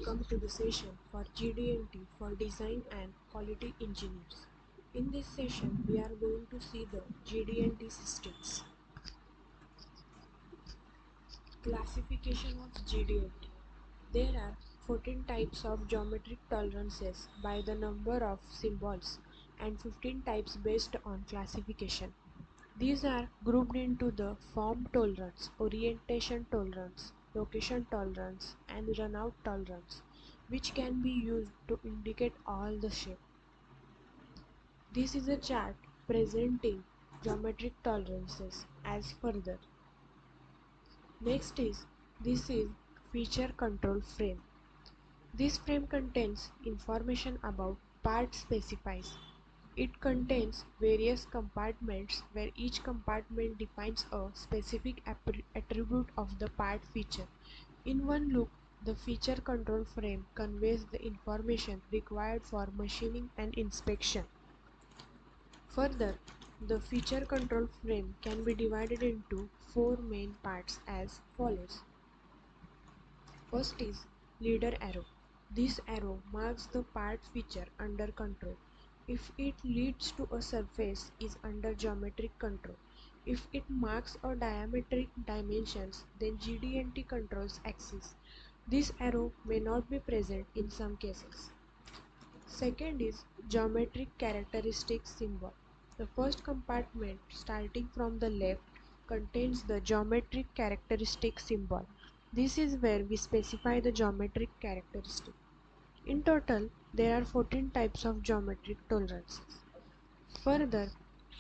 welcome to the session for Gd&T for Design and Quality Engineers. In this session, we are going to see the Gd&T systems. Classification of Gd&T. There are 14 types of geometric tolerances by the number of symbols and 15 types based on classification. These are grouped into the form tolerance, orientation tolerance, location tolerance, and runout tolerance, which can be used to indicate all the shape. This is a chart presenting geometric tolerances as further. This is feature control frame. This frame contains information about part specifies. It contains various compartments where each compartment defines a specific attribute of the part feature. In one look, the feature control frame conveys the information required for machining and inspection. Further, the feature control frame can be divided into four main parts as follows. First is leader arrow. This arrow marks the part feature under control. If it leads to a surface, is under geometric control. If it marks a diametric dimensions, then Gd&T controls axis. This arrow may not be present in some cases. Second is geometric characteristic symbol. The first compartment starting from the left contains the geometric characteristic symbol. This is where we specify the geometric characteristic. In total, there are 14 types of geometric tolerances. Further,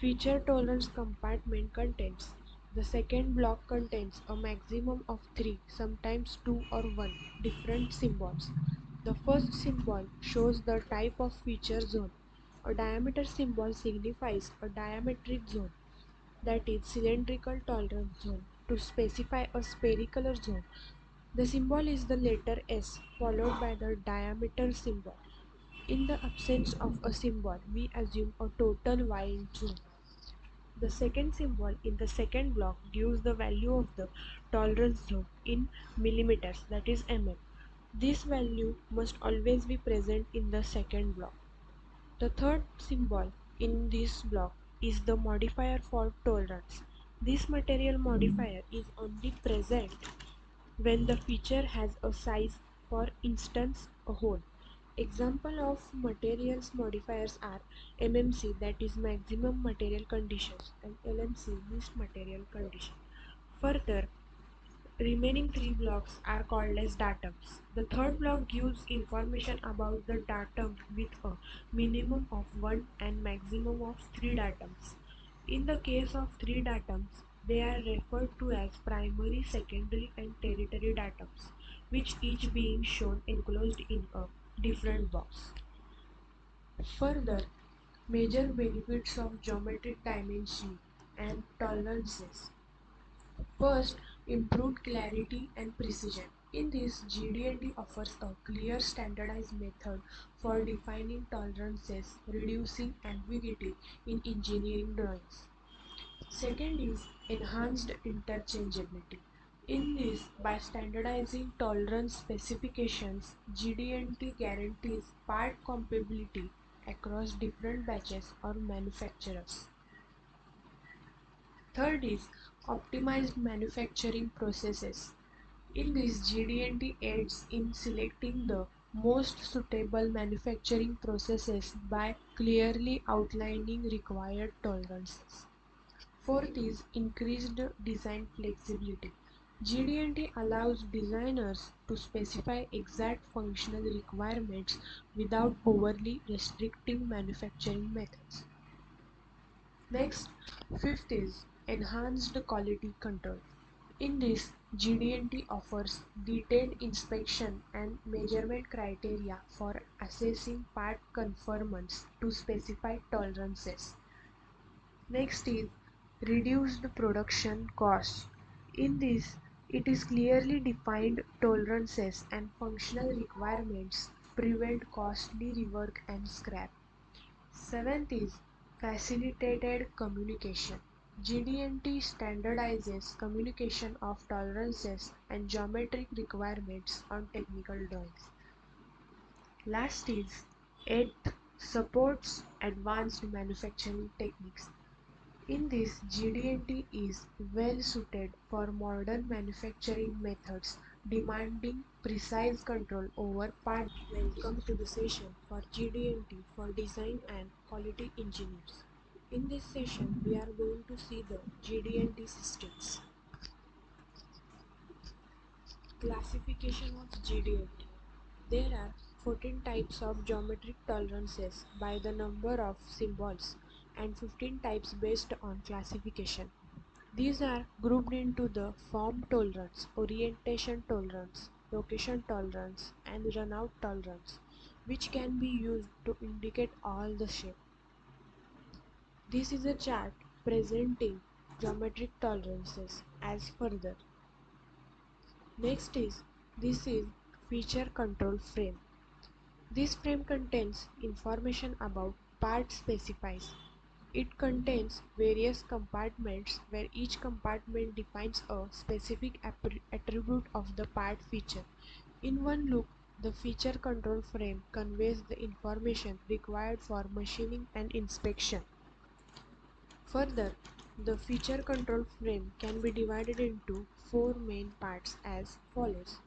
feature tolerance compartment contains the second block contains a maximum of 3, sometimes 2 or 1 different symbols. The first symbol shows the type of feature zone. A diameter symbol signifies a diametric zone, that is cylindrical tolerance zone. To specify a spherical zone, the symbol is the letter S followed by the diameter symbol. In the absence of a symbol, we assume a total wide zone. The second symbol in the second block gives the value of the tolerance zone in millimeters, that is mm. This value must always be present in the second block. The third symbol in this block is the modifier for tolerance. This material modifier is only present when the feature has a size, for instance a hole. Example of materials modifiers are MMC, that is maximum material conditions, and LMC, least material condition. Further, remaining three blocks are called as datums. The third block gives information about the datum with a minimum of 1 and maximum of 3 datums. In the case of 3 datums, they are referred to as primary, secondary and tertiary datums, which each being shown enclosed in a different box. Further, major benefits of geometric dimensioning and tolerances. First, improved clarity and precision. In this, Gd&T offers a clear standardized method for defining tolerances, reducing ambiguity in engineering drawings. Second is enhanced interchangeability. In this, by standardizing tolerance specifications, Gd&T guarantees part compatibility across different batches or manufacturers. Third is optimized manufacturing processes. In this, Gd&T aids in selecting the most suitable manufacturing processes by clearly outlining required tolerances. Fourth is increased design flexibility. Gd&T allows designers to specify exact functional requirements without overly restricting manufacturing methods. Next, fifth is enhanced quality control. In this, Gd&T offers detailed inspection and measurement criteria for assessing part conformance to specified tolerances. Next is reduced production costs. In this, it is clearly defined tolerances and functional requirements prevent costly rework and scrap. Seventh is facilitated communication. Gd&T standardizes communication of tolerances and geometric requirements on technical drawings. Last is eighth, supports advanced manufacturing techniques. In this, GD&T is well suited for modern manufacturing methods demanding precise control over parts. Welcome to the session for GD&T for design and quality engineers. In this session, we are going to see the GD&T systems. Classification of GD&T. There are 14 types of geometric tolerances by the number of symbols and 15 types based on classification. These are grouped into the form tolerance, orientation tolerance, location tolerance, and runout tolerance, which can be used to indicate all the shape. This is a chart presenting geometric tolerances as further. Next is, this is feature control frame. This frame contains information about part specifies. It contains various compartments where each compartment defines a specific attribute of the part feature. In one look, the feature control frame conveys the information required for machining and inspection. Further, the feature control frame can be divided into four main parts as follows.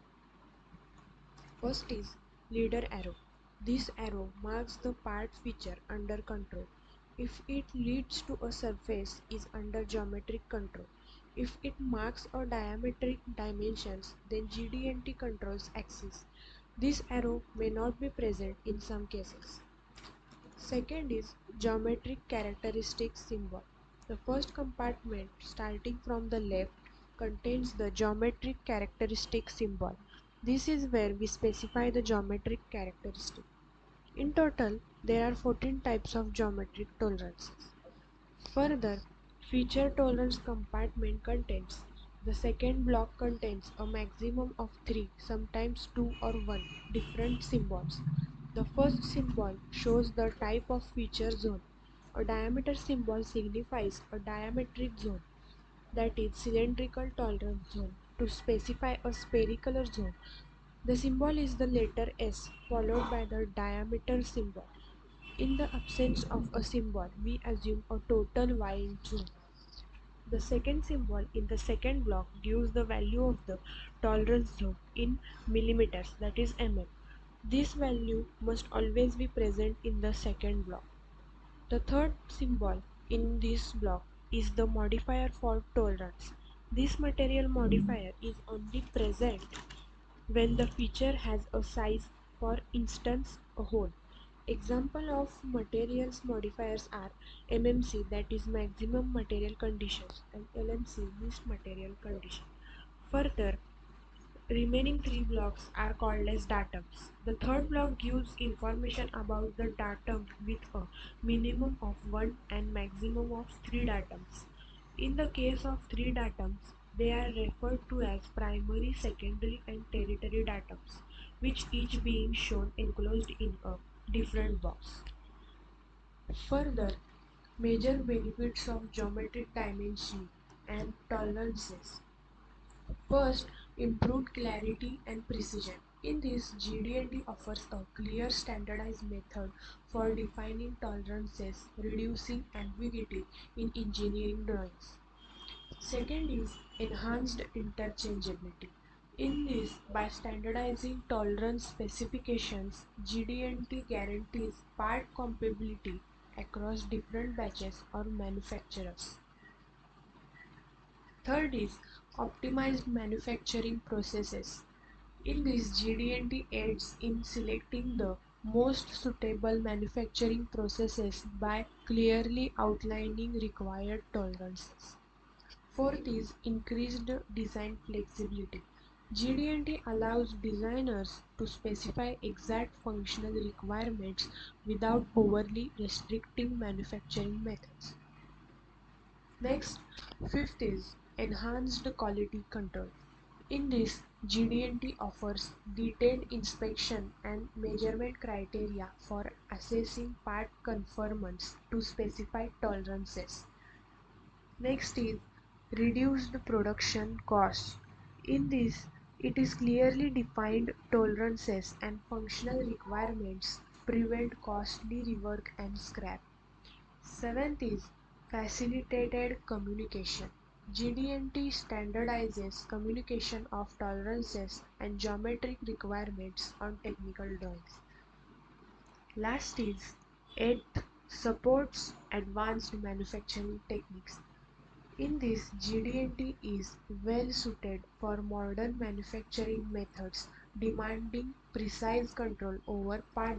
First is leader arrow. This arrow marks the part feature under control. If it leads to a surface, is under geometric control. If it marks a diametric dimensions, then GD&T controls axis. This arrow may not be present in some cases. Second is geometric characteristic symbol. The first compartment starting from the left contains the geometric characteristic symbol. This is where we specify the geometric characteristic. In total, there are 14 types of geometric tolerances. Further, feature tolerance compartment contains the second block contains a maximum of 3, sometimes 2 or 1 different symbols. The first symbol shows the type of feature zone. A diameter symbol signifies a diametric zone, that is cylindrical tolerance zone. To specify a spherical zone, the symbol is the letter S followed by the diameter symbol. In the absence of a symbol, we assume a total wild zone. The second symbol in the second block gives the value of the tolerance zone in millimeters, that is mm. This value must always be present in the second block. The third symbol in this block is the modifier for tolerance. This material modifier is only present when the feature has a size, for instance a hole. Example of materials modifiers are MMC, that is maximum material conditions, and LMC, least material condition. Further, remaining three blocks are called as datums. The third block gives information about the datum with a minimum of 1 and maximum of 3 datums. In the case of 3 datums, they are referred to as primary, secondary and tertiary datums, which each being shown enclosed in a different box. Further, major benefits of geometric dimensioning and tolerances. First, improved clarity and precision. In this, GD&T offers a clear standardized method for defining tolerances, reducing ambiguity in engineering drawings. Second is enhanced interchangeability. In this, by standardizing tolerance specifications, GD&T guarantees part compatibility across different batches or manufacturers. Third is optimized manufacturing processes. In this, GD&T aids in selecting the most suitable manufacturing processes by clearly outlining required tolerances. Fourth is increased design flexibility. GD&T allows designers to specify exact functional requirements without overly restricting manufacturing methods. Next, fifth is enhanced quality control. In this, GD&T offers detailed inspection and measurement criteria for assessing part conformance to specified tolerances. Next is reduced production costs. In this, It is clearly defined tolerances and functional requirements prevent costly rework and scrap. Seventh is facilitated communication. Gd&T standardizes communication of tolerances and geometric requirements on technical drawings. Last is eighth supports advanced manufacturing techniques. In this, Gd&T is well suited for modern manufacturing methods demanding precise control over part